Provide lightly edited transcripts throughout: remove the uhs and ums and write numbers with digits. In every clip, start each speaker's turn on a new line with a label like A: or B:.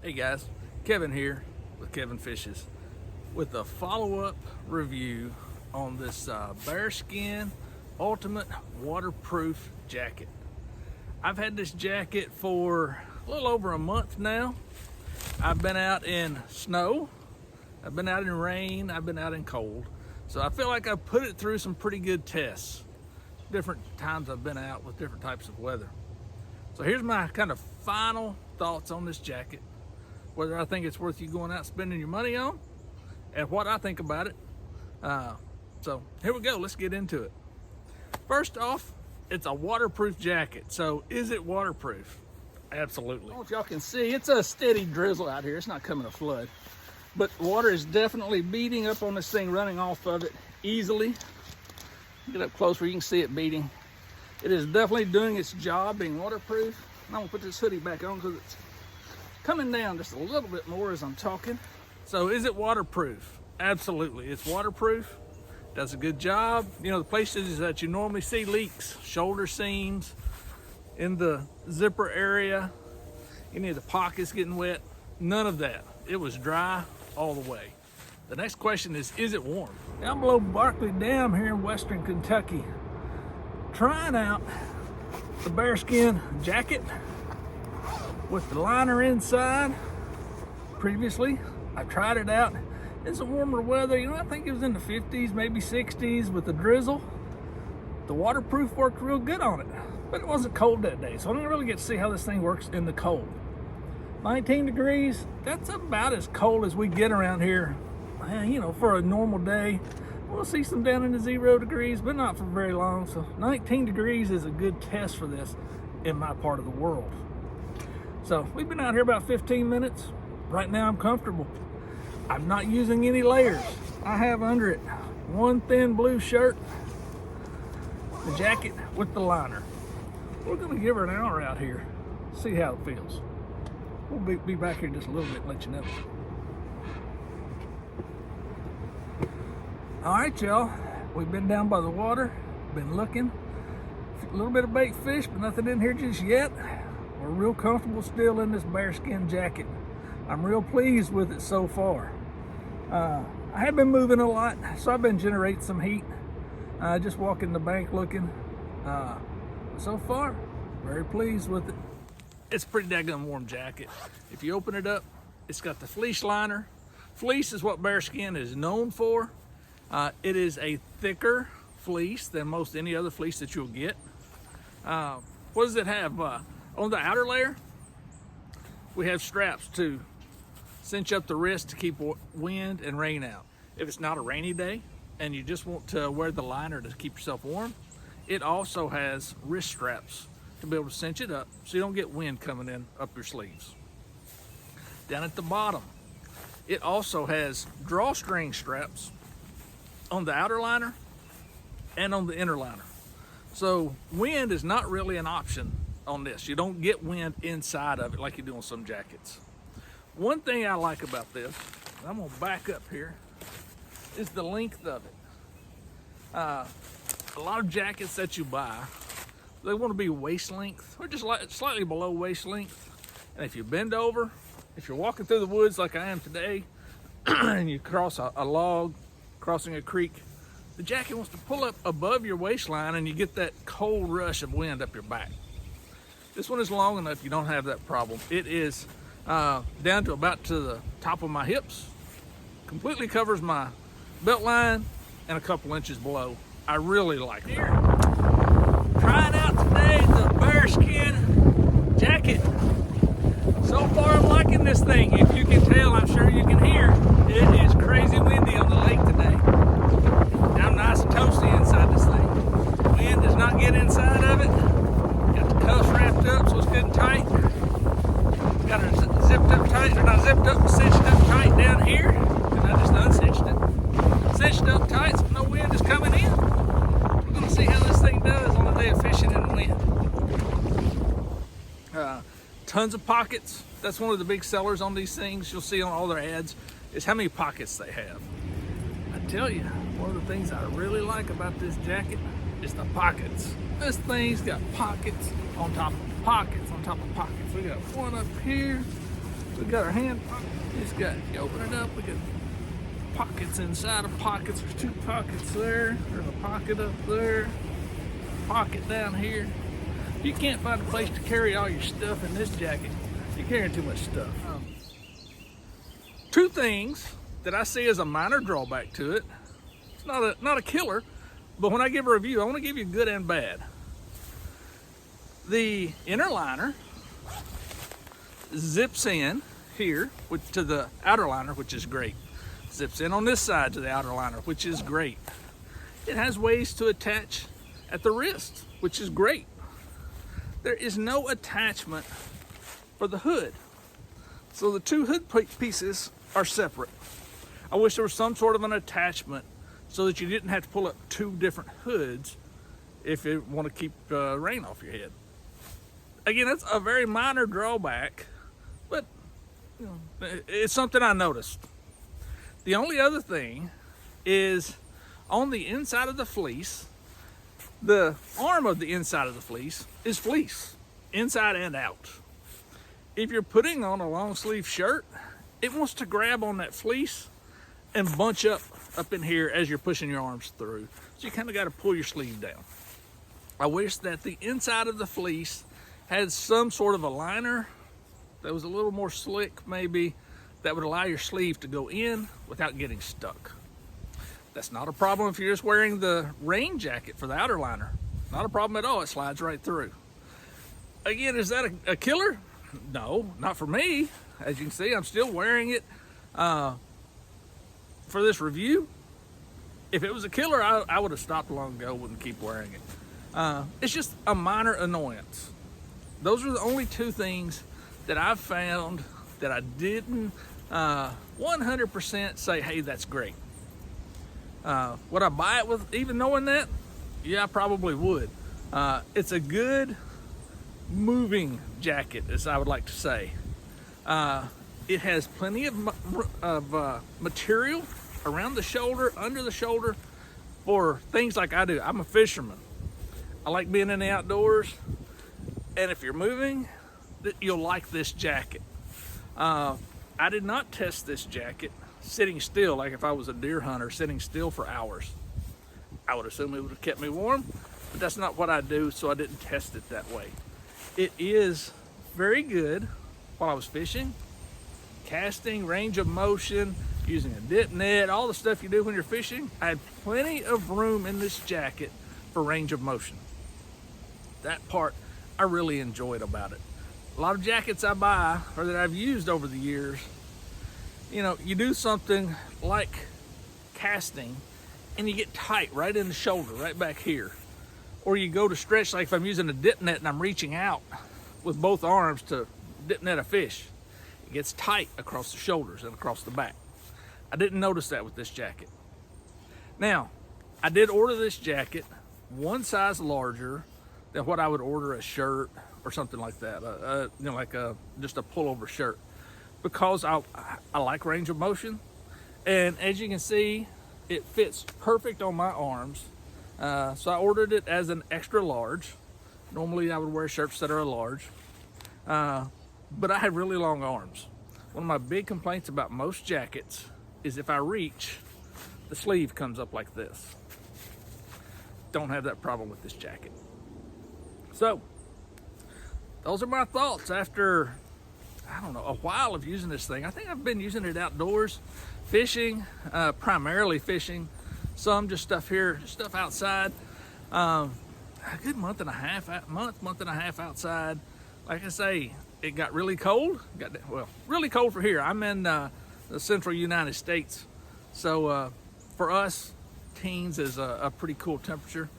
A: Hey guys, Kevin here with Kevin Fishes with a follow-up review on this Bearskin Ultimate Waterproof Jacket. I've had this jacket for a little over a month now. I've been out in snow, I've been out in rain, I've been out in cold. So I feel like I've put it through some pretty good tests. Different times I've been out with different types of weather. So here's my kind of final thoughts on this jacket, whether I think it's worth you going out spending your money on, and what I think about it. So here we go, let's get into it. First off, it's a waterproof jacket. So is it waterproof? Absolutely. I don't know if y'all can see, it's a steady drizzle out here. It's not coming a flood, but water is definitely beating up on this thing, running off of it easily. Get up close where you can see it beating. It is definitely doing its job being waterproof. I'm gonna put this hoodie back on because it's coming down just a little bit more as I'm talking. So is it waterproof? Absolutely, it's waterproof. Does a good job. You know, the places that you normally see leaks, shoulder seams, in the zipper area, any of the pockets getting wet, none of that. It was dry all the way. The next question is it warm? Down below Barkley Dam here in Western Kentucky, trying out the Bearskin jacket with the liner inside. Previously, I tried it out in some warmer weather. You know, I think it was in the 50s, maybe 60s with the drizzle. The waterproof worked real good on it, but it wasn't cold that day, so I didn't really get to see how this thing works in the cold. 19 degrees, that's about as cold as we get around here. You know, for a normal day. We'll see some down in the 0 degrees, but not for very long. So 19 degrees is a good test for this in my part of the world. So we've been out here about 15 minutes. Right now I'm comfortable. I'm not using any layers. I have under it one thin blue shirt, the jacket with the liner. We're gonna give her an hour out here, see how it feels. We'll be back here just a little bit and let you know. All right, y'all, we've been down by the water, been looking, a little bit of bait fish, but nothing in here just yet. We're real comfortable still in this bearskin jacket. I'm real pleased with it so far. I have been moving a lot, so I've been generating some heat. Just walking the bank looking. So far, very pleased with it. It's a pretty daggone warm jacket. If you open it up, it's got the fleece liner. Fleece is what Bearskin is known for. It is a thicker fleece than most any other fleece that you'll get. What does it have? On the outer layer, we have straps to cinch up the wrist to keep wind and rain out. If it's not a rainy day and you just want to wear the liner to keep yourself warm, it also has wrist straps to be able to cinch it up so you don't get wind coming in up your sleeves. Down at the bottom, it also has drawstring straps on the outer liner and on the inner liner. So wind is not really an option on this. You don't get wind inside of it like you do on some jackets. One thing I like about this, and I'm gonna back up here, is the length of it. A lot of jackets that you buy, they want to be waist length or just slightly below waist length. And if you bend over, if you're walking through the woods like I am today, and you cross a log, crossing a creek, the jacket wants to pull up above your waistline and you get that cold rush of wind up your back. This one is long enough you don't have that problem. It is down to about to the top of my hips, completely covers my belt line and a couple inches below. I really like it. Here, trying out today the Bearskin jacket. So far I'm liking this thing. If you can tell, I'm sure you can hear, it is crazy windy on the lake today. I'm nice and toasty inside this thing. Wind does not get inside of it. Got the cuffs wrapped up so it's good and tight. Got her zipped up tight, or not zipped up, but cinched up tight down here. And I just uncinched it. Cinched up tight so no wind is coming in. We're gonna see how this thing does on the day of fishing in the wind. Tons of pockets. That's one of the big sellers on these things. You'll see on all their ads is how many pockets they have. I tell you, one of the things I really like about this jacket is the pockets. This thing's got pockets on top of pockets on top of pockets. We got one up here, We got our hand pocket. You open it up, we got pockets inside of pockets. There's 2 pockets there. There's a pocket up there. Pocket down here. You can't find a place to carry all your stuff in this jacket. You're carrying too much stuff. 2 things that I see as a minor drawback to it. It's not a killer, but when I give a review, I want to give you good and bad. The inner liner zips in here to the outer liner, which is great. Zips in on this side to the outer liner, which is great. It has ways to attach at the wrist, which is great. There is no attachment for the hood. So the 2 hood pieces are separate. I wish there was some sort of an attachment so that you didn't have to pull up 2 different hoods if you want to keep rain off your head. Again, that's a very minor drawback, but you know, it's something I noticed. The only other thing is on the inside of the fleece, the arm of the inside of the fleece is fleece, inside and out. If you're putting on a long sleeve shirt, it wants to grab on that fleece and bunch up in here as you're pushing your arms through. So you kind of got to pull your sleeve down. I wish that the inside of the fleece had some sort of a liner that was a little more slick, maybe, that would allow your sleeve to go in without getting stuck. That's not a problem if you're just wearing the rain jacket for the outer liner. Not a problem at all, it slides right through. Again, is that a killer? No, not for me. As you can see, I'm still wearing it for this review. If it was a killer, I would have stopped long ago, wouldn't keep wearing it. It's just a minor annoyance. Those are the only 2 things that I've found that I didn't 100% say, hey, that's great. Would I buy it with even knowing that? Yeah, I probably would. It's a good moving jacket, as I would like to say. It has plenty of material around the shoulder, under the shoulder, for things like I do. I'm a fisherman. I like being in the outdoors, and if you're moving, you'll like this jacket. I did not test this jacket sitting still, like if I was a deer hunter, sitting still for hours. I would assume it would have kept me warm, but that's not what I do, so I didn't test it that way. It is very good while I was fishing, casting, range of motion, using a dip net, all the stuff you do when you're fishing. I had plenty of room in this jacket for range of motion. That part I really enjoyed about it. A lot of jackets I buy or that I've used over the years, you know, you do something like casting and you get tight right in the shoulder, right back here. Or you go to stretch, like if I'm using a dip net and I'm reaching out with both arms to dip net a fish, it gets tight across the shoulders and across the back. I didn't notice that with this jacket. Now, I did order this jacket 1 size larger than what I would order a shirt or something like that, you know, like just a pullover shirt, because I like range of motion, and as you can see, it fits perfect on my arms. So I ordered it as an extra large. Normally I would wear shirts that are a large, but I have really long arms. One of my big complaints about most jackets is if I reach, the sleeve comes up like this. Don't have that problem with this jacket. So, those are my thoughts after, I don't know, a while of using this thing. I think I've been using it outdoors, fishing, primarily fishing, some just stuff here, just stuff outside. A good month and a half outside. Like I say, it got really cold. Really cold for here. I'm in the central United States. So for us, teens is a pretty cool temperature.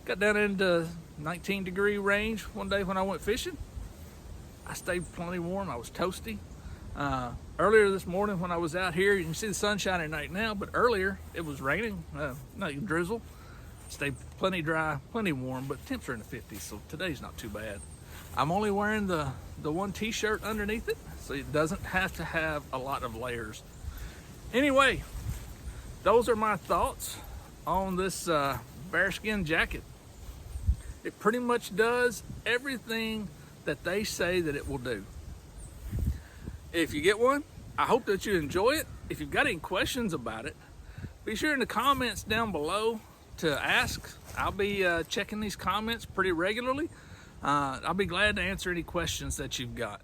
A: Got down into 19-degree range one day when I went fishing. I stayed plenty warm. I was toasty. Earlier this morning when I was out here, you can see the sun shining right now, but earlier it was raining, drizzle. Stayed plenty dry, plenty warm, but temps are in the 50s, so today's not too bad. I'm only wearing the one t-shirt underneath it, so it doesn't have to have a lot of layers. Anyway, those are my thoughts on this bearskin jacket. It pretty much does everything that they say that it will do. If you get one, I hope that you enjoy it. If you've got any questions about it, be sure in the comments down below to ask. I'll be checking these comments pretty regularly. I'll be glad to answer any questions that you've got.